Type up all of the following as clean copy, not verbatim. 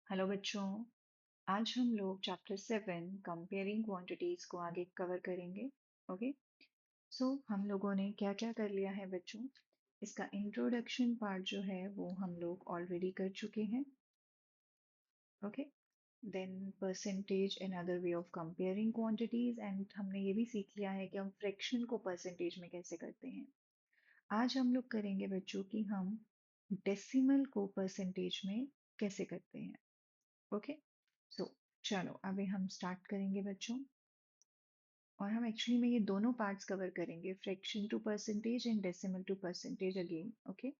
Hello बच्चों। आज हम लोग चैप्टर 7 कंपेयरिंग क्वांटिटीज को आगे कवर करेंगे। ओके। सो हम लोगों ने क्या क्या कर लिया है बच्चों। इसका इंट्रोडक्शन पार्ट जो है वो हम लोग ऑलरेडी कर चुके हैं। Okay. Then percentage and other way of comparing quantities, and हमने ये भी सीख लिया है कि हम फ्रैक्शन को परसेंटेज में कैसे करते हैं। आज हम लोग करेंगे बच्चों कि हम डेसिमल को परसेंटेज में कैसे करते हैं। ओके। सो चलो अभी हम स्टार्ट करेंगे बच्चों। और हम एक्चुअली में ये दोनों पार्ट्स कवर करेंगे, fraction to percentage and decimal to percentage again. Okay.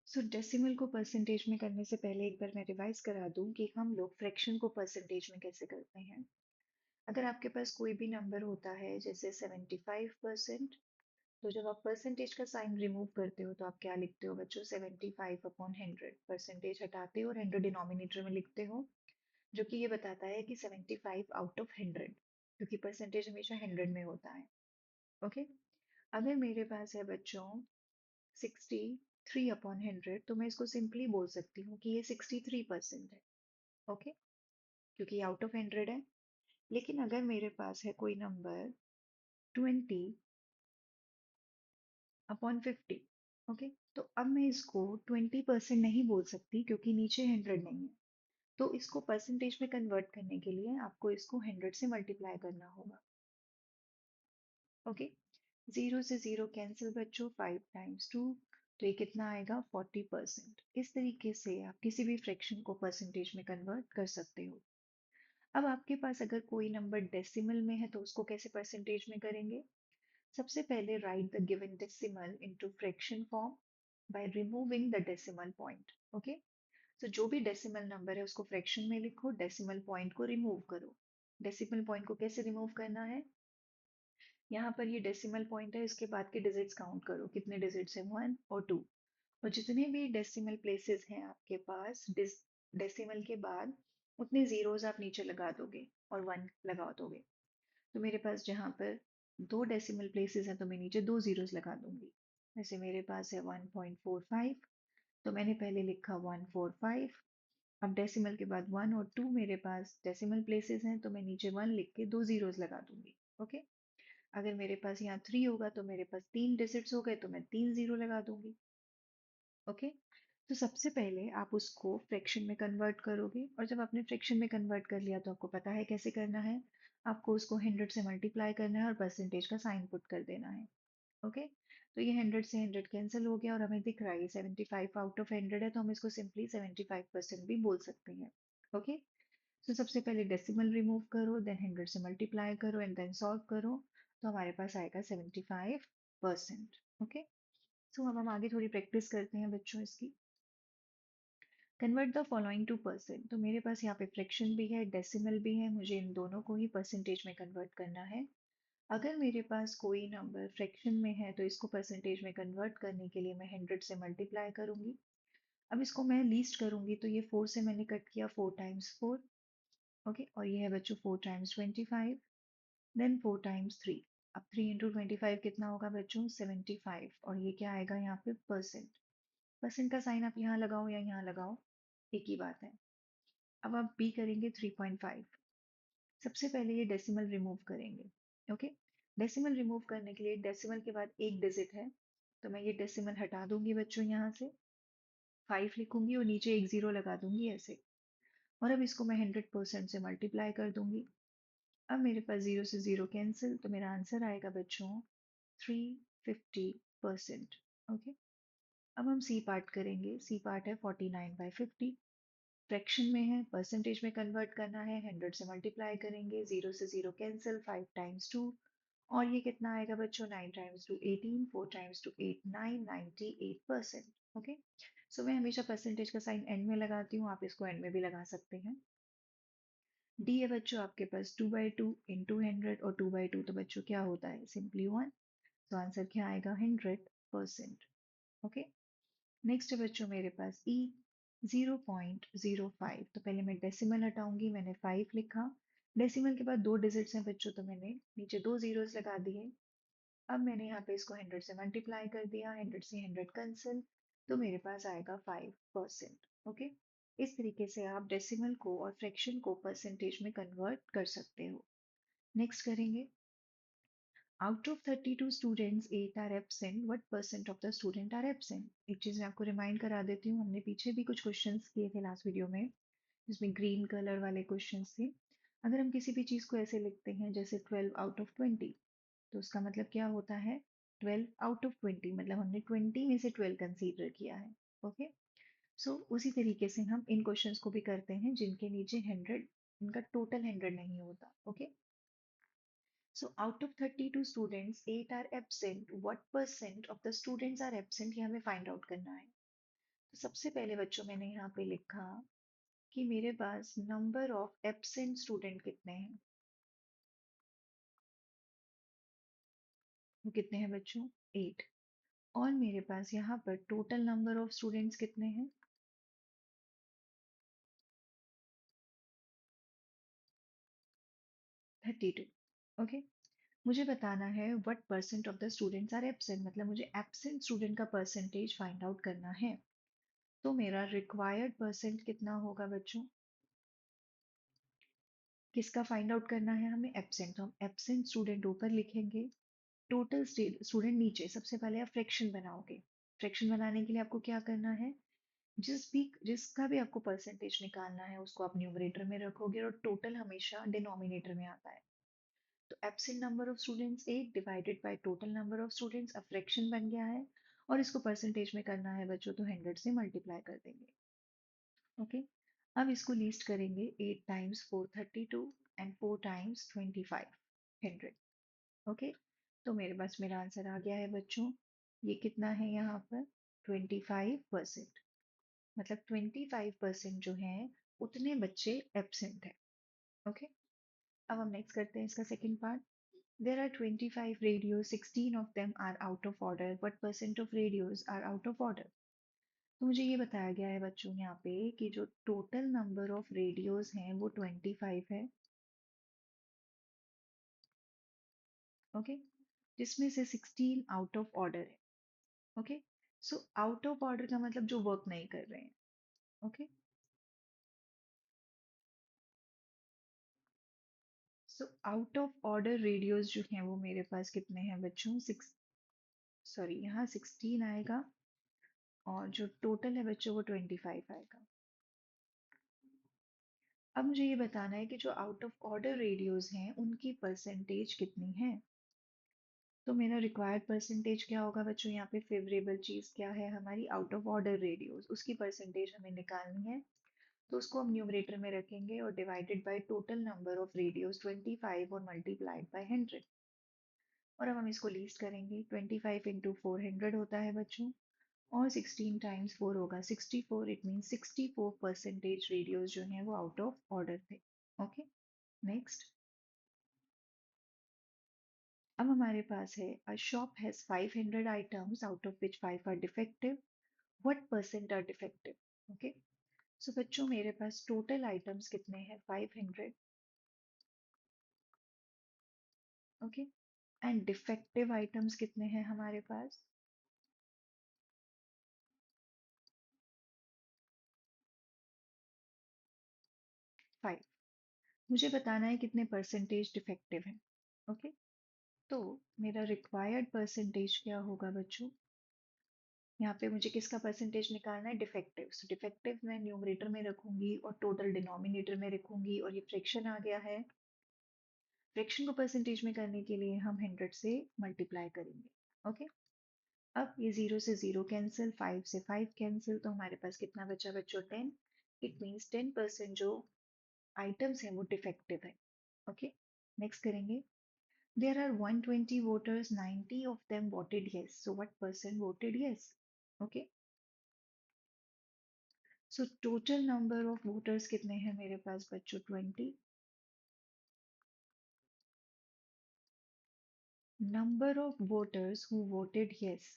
So decimal को परसेंटेज में करने से पहले एक बार मैं रिवाइज करा दूं कि हम लोग फ्रैक्शन को परसेंटेज में कैसे करते हैं। अगर आपके पास कोई भी नंबर होता है जैसे 75%, तो जब आप परसेंटेज का साइन रिमूव करते हो तो आप क्या लिखते हो बच्चों? 75/100। परसेंटेज हटाते हो और 100 डिनोमिनेटर में लिखते हो, जो कि ये बताता है कि 75 आउट ऑफ 100, क्योंकि परसेंटेज हमेशा 100 में होता है। ओके। अगर मेरे पास है बच्चों 63/100, तो मैं इसको सिंपली बोल सकती हूँ कि ये 63% है। ओके। क्योंकि आउट ऑफ 100 है। लेकिन अगर मेरे पास है कोई नंबर 20/50, ओके, तो अब मैं इसको 20% नहीं बोल सकती क्योंकि नीचे 100 नहीं है। तो इसको परसेंटेज में कन्वर्ट करने के लिए आपको इसको 100 से मल्टीप्लाई करना होगा। ओके। जीरो से जीरो कैंसिल बच्चों, 5 टाइम्स 2, तो ये कितना आएगा? 40%। इस तरीके से आप किसी भी फ्रैक्शन को परसेंटेज में कन्वर्ट कर सकते हो। अब आपके पास अगर कोई नंबर डेसिमल में है तो उसको कैसे परसेंटेज में करेंगे? सबसे पहले right the given decimal into fraction form by removing the decimal point. Okay. तो जो भी डेसिमल नंबर है उसको फ्रैक्शन में लिखो, डेसिमल पॉइंट को रिमूव करो। डेसिमल पॉइंट को कैसे रिमूव करना है? यहाँ पर ये डेसिमल पॉइंट है, इसके बाद के डिजिट्स काउंट करो, कितने डिजिट्स है? 1 और 2। और जितने भी डेसिमल प्लेसेस हैं आपके पास डेसिमल के बाद, उतने जीरोस आप नीचे लगा दोगे और 1 लगा दोगे। तो मेरे पास जहाँ पर दो डेसिमल प्लेसेस हैं तो मैं नीचे दो जीरोस लगा दूंगी। जैसे मेरे पास है 1.45, तो मैंने पहले लिखा 145। अब डेसिमल के बाद 1 और 2 मेरे पास डेसिमल प्लेसेस हैं, तो मैं नीचे 1 लिख के दो जीरोस लगा दूंगी। ओके। अगर मेरे पास यहाँ 3 होगा तो मेरे पास तीन डिजिट्स हो गए, तो मैं तीन जीरो लगा दूंगी। ओके। तो सबसे पहले आप उसको फ्रैक्शन में कन्वर्ट करोगे, और जब आपने फ्रैक्शन में कन्वर्ट कर लिया तो आपको पता है कैसे करना है। आपको उसको 100 से मल्टीप्लाई करना है और परसेंटेज का साइन पुट कर देना है। ओके। तो ये 100 से 100 कैंसिल हो गया और हमें दिख रहा है ये 75 आउट ऑफ 100 है, तो हम इसको सिंपली 75% भी बोल सकते हैं। ओके। तो सबसे पहले डेसिमल रिमूव करो, देन 100 से मल्टीप्लाई करो एंड देन सॉल्व करो, तो हमारे पास आएगा 75%। ओके। सो अब हम आगे थोड़ी प्रैक्टिस करते हैं बच्चों इसकी। Convert the following two percent, तो मेरे पास यहाँ पे फ्रैक्शन भी है, डेसिमल भी है, मुझे इन दोनों को ही परसेंटेज में कन्वर्ट करना है। अगर मेरे पास कोई नंबर फ्रैक्शन में है तो इसको परसेंटेज में कन्वर्ट करने के लिए मैं 100 से मल्टीप्लाई करूंगी। अब इसको मैं लीस्ट करूंगी, तो ये 4 से मैंने कट किया, 4 टाइम्स 4। ओके। और ये है बच्चों 4 टाइम्स 25, देन 4 टाइम्स 3। अब 3 × 25 कितना होगा बच्चों? 75। और ये क्या आएगा यहाँ पे? परसेंट। परसेंट का साइन आप यहाँ लगाओ या यहाँ लगाओ, एक ही बात है। अब आप बी करेंगे 3.5। सबसे पहले ये डेसिमल रिमूव करेंगे। ओके। डेसिमल रिमूव करने के लिए डेसिमल के बाद एक डिजिट है, तो मैं ये डेसिमल हटा दूंगी बच्चों, यहाँ से 5 लिखूंगी और नीचे एक जीरो लगा दूंगी ऐसे। और अब इसको मैं 100% से मल्टीप्लाई कर दूंगी। अब मेरे पास जीरो से जीरो कैंसिल, तो मेरा आंसर आएगा बच्चों 350%। ओके। अब हम सी पार्ट करेंगे। सी पार्ट है 49/50। फ्रैक्शन में है, परसेंटेज में कन्वर्ट करना है, 100 से मल्टीप्लाई करेंगे, जीरो से जीरो कैंसिल, 5 टाइम्स 2। और ये कितना आएगा बच्चों? 9 टाइम्स 2 18, 4 टाइम्स 2 8 9, 98%। ओके। सो मैं हमेशा परसेंटेज का साइन एंड में लगाती हूँ, आप इसको एंड में भी लगा सकते हैं। डी है बच्चों आपके पास 2/2 × 100, और 2/2 तो बच्चों क्या होता है? सिंपली 1। तो आंसर क्या आएगा? 100%। ओके। नेक्स्ट है बच्चों मेरे पास ई 0.05। तो पहले मैं डेसिमल हटाऊंगी, मैंने 5 लिखा। डेसिमल के बाद दो डिजिट्स हैं बच्चों, तो मैंने नीचे दो जीरोस लगा दिए। अब मैंने यहाँ पे इसको 100 से मल्टीप्लाई कर दिया, 100 से 100 कैंसिल, तो मेरे पास आएगा 5%। ओके। इस तरीके से आप डेसिमल को और फ्रैक्शन को परसेंटेज में कन्वर्ट कर सकते हो। नेक्स्ट करेंगे, out of 32 students 8 are absent, what percent of the student are absent. एक चीज मैं आपको रिमाइंड करा देती हूँ, हमने पीछे भी कुछ क्वेश्चंस किए थे लास्ट वीडियो में, जिसमें ग्रीन कलर वाले क्वेश्चंस थे। अगर हम किसी भी चीज को ऐसे लिखते हैं जैसे 12 आउट ऑफ 20, तो उसका मतलब क्या होता है, 12 आउट ऑफ 20, मतलब हमने 20 में से 12 कंसीडर किया है। ओके। सो उसी तरीके से हम इन क्वेश्चंस को भी करते हैं जिनके नीचे 100, इनका टोटल 100 नहीं होता। Okay. So out of 32 students, 8 are absent. What percent of the students are absent? ये हमें फाइंड आउट करना है। तो सबसे पहले बच्चों मैंने यहाँ पे लिखा कि मेरे पास नंबर ऑफ एब्सेंट स्टूडेंट कितने हैं। वो कितने हैं बच्चों, 8। और मेरे पास यहाँ पर टोटल नंबर ऑफ स्टूडेंट्स कितने हैं, 32। ओके। मुझे बताना है what percent of the students are absent, मतलब मुझे एब्सेंट स्टूडेंट का परसेंटेज फाइंड आउट करना है। तो मेरा रिक्वायर्ड परसेंट कितना होगा बच्चों, किसका फाइंड आउट करना है हमें, एब्सेंट। तो हम एब्सेंट स्टूडेंट ऊपर लिखेंगे, टोटल स्टूडेंट नीचे। सबसे पहले आप फ्रैक्शन बनाओगे। फ्रैक्शन बनाने के लिए आपको क्या करना है, जिसका भी आपको परसेंटेज निकालना है उसको आप न्यूमरेटर में रखोगे, और टोटल हमेशा डिनोमिनेटर में आता है। तो absent number of students 8 divided by total number of students, अब फ्रैक्शन बन गया है। और इसको परसेंटेज में करना है बच्चों, तो 100 से मल्टीप्लाई कर देंगे। ओके। अब इसको लीस्ट करेंगे, 8 टाइम्स 432 एंड 4 टाइम्स 25, 100। ओके। तो मेरे पास मेरा आंसर आ गया है बच्चों। ये कितना है यहाँ पर, 25%। मतलब 25% जो है उतने बच्चे एब्सेंट है। ओके। अब हम नेक्स्ट करते हैं इसका second part. There are 25 radios, 16 of them are out of order. What percent of radios are out of order? तो मुझे ये बताया गया है बच्चों यहाँ पे कि जो टोटल नंबर ऑफ रेडियोज हैं वो 25 है। ओके। जिसमें से 16 आउट ऑफ ऑर्डर है। Okay. So out of order का मतलब जो वर्क नहीं कर रहे हैं। Okay. So out of order radios जो हैं वो मेरे पास कितने हैं बच्चों, 6, सॉरी यहाँ 16 आएगा, और जो टोटल है बच्चों वो 25 आएगा। अब मुझे ये बताना है कि जो आउट ऑफ ऑर्डर रेडियोज हैं उनकी परसेंटेज कितनी है। तो मेरा रिक्वायर्ड परसेंटेज क्या होगा बच्चों, यहाँ पे फेवरेबल चीज क्या है हमारी, आउट ऑफ ऑर्डर रेडियोस, उसकी परसेंटेज हमें निकालनी है। तो उसको हम न्यूमरेटर में रखेंगे और divided by total number of radios 25 और मल्टीप्लाइड बाय 100। और अब हम इसको लीस्ट करेंगे, 25 इंटू 400 होता है बच्चों, और 16 टाइम्स 4 होगा 64। इट मीन 64% रेडियोस जो हैं वो आउट ऑफ ऑर्डर थे। ओके। नेक्स्ट। अब हमारे पास है, a shop has 500 items out of which 5 are defective, what percent are defective. Okay. So बच्चों मेरे पास टोटल आइटम्स कितने हैं, 500। ओके। एंड डिफेक्टिव आइटम्स कितने हैं हमारे पास, 5। मुझे बताना है कितने परसेंटेज डिफेक्टिव हैं। ओके। तो मेरा रिक्वायर्ड परसेंटेज क्या होगा बच्चों, यहाँ पे मुझे किसका परसेंटेज निकालना है, डिफेक्टिव। सो डिफेक्टिव मैं न्यूमरेटर में रखूंगी और टोटल डिनोमिनेटर में रखूंगी, और ये फ्रैक्शन आ गया है। फ्रैक्शन को परसेंटेज में करने के लिए हम 100 से मल्टीप्लाई करेंगे। ओके। अब ये 0 से 0 कैंसिल, 5 से 5 कैंसिल, तो हमारे पास कितना बचा बच्चों, 10। इट मीन्स 10% जो आइटम्स हैं वो डिफेक्टिव है। ओके। नेक्स्ट करेंगे, there are 120 voters, 90 of them voted yes, so what percent voted yes. Okay. So total number of voters कितने हैं मेरे पास बच्चों, 20। Number of voters who voted yes,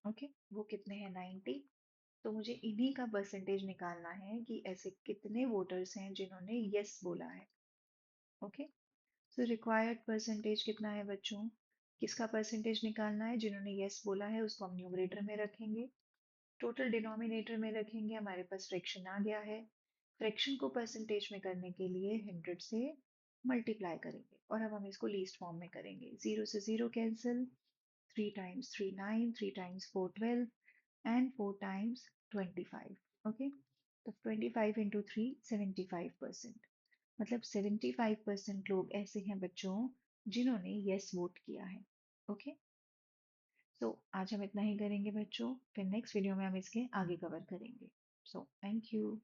okay, वो कितने हैं, 90। तो मुझे इन्हीं का परसेंटेज निकालना है कि ऐसे कितने वोटर्स हैं जिन्होंने यस बोला है। ओके। सो रिक्वायर्ड परसेंटेज कितना है बच्चों? किसका परसेंटेज निकालना है? जिन्होंने यस बोला है उसको हम न्यूमरेटर में रखेंगे, टोटल डिनोमिनेटर में रखेंगे। हमारे पास फ्रैक्शन आ गया है। फ्रैक्शन को परसेंटेज में करने के लिए 100 से मल्टीप्लाई करेंगे और अब हम इसको लीस्ट फॉर्म में करेंगे। 0 से 0 cancel, 3 times 3 9, 3 times 4 12 and 4 times 25. Okay, तो 25 into 3 75%। मतलब 75% लोग ऐसे हैं बच्चों जिन्होंने यस वोट किया है। ओके, सो आज हम इतना ही करेंगे बच्चों, फिर नेक्स्ट वीडियो में हम इसके आगे कवर करेंगे। So thank you.